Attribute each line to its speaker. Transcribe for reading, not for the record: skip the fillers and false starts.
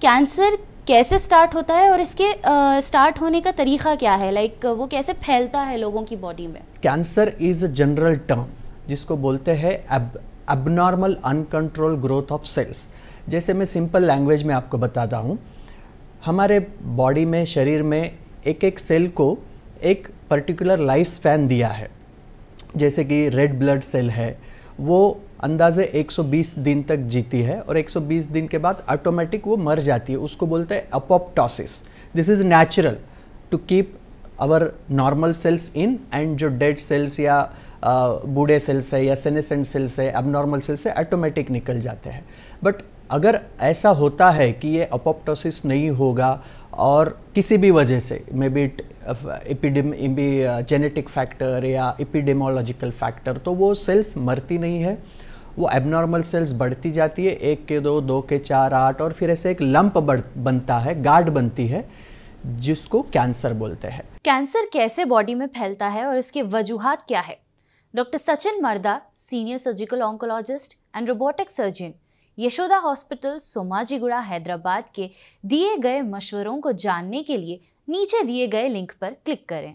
Speaker 1: Cancer कैसे start होता है और इसके स्टार्ट होने का तरीका क्या है? लाइक वो कैसे फैलता है लोगों की बॉडी में?
Speaker 2: Cancer is a general term जिसको बोलते हैं abnormal uncontrol growth of cells. जैसे मैं सिंपल लैंग्वेज में आपको बताता हूँ, हमारे बॉडी में, शरीर में एक एक सेल को एक पर्टिकुलर लाइफ स्पैन दिया है। जैसे कि रेड ब्लड सेल है, वो अंदाजे 120 दिन तक जीती है और 120 दिन के बाद ऑटोमेटिक वो मर जाती है। उसको बोलते हैं apoptosis. This is natural to keep our normal cells in, and जो डेड सेल्स या बूढ़े सेल्स है या सेनेसेंट सेल्स है, एबनॉर्मल सेल्स है, ऑटोमेटिक निकल जाते हैं। बट अगर ऐसा होता है कि ये अपोप्टोसिस नहीं होगा और किसी भी वजह से, मे बी जेनेटिक फैक्टर या एपिडेमोलॉजिकल फैक्टर, तो वो सेल्स मरती नहीं है, वो एबनॉर्मल सेल्स बढ़ती जाती है, 1 के 2, 2 के 4, 8, और फिर ऐसे एक लंप बनता है, गार्ड बनती है, जिसको कैंसर बोलते हैं।
Speaker 1: कैंसर कैसे बॉडी में फैलता है और इसके वजूहात क्या है? डॉक्टर सचिन मर्दा, senior surgical oncologist and robotic surgeon, Yashoda hospital, Somajiguda, Hyderabad के दिए गए मशवरों को जानने के लिए नीचे दिए गए लिंक पर क्लिक करें।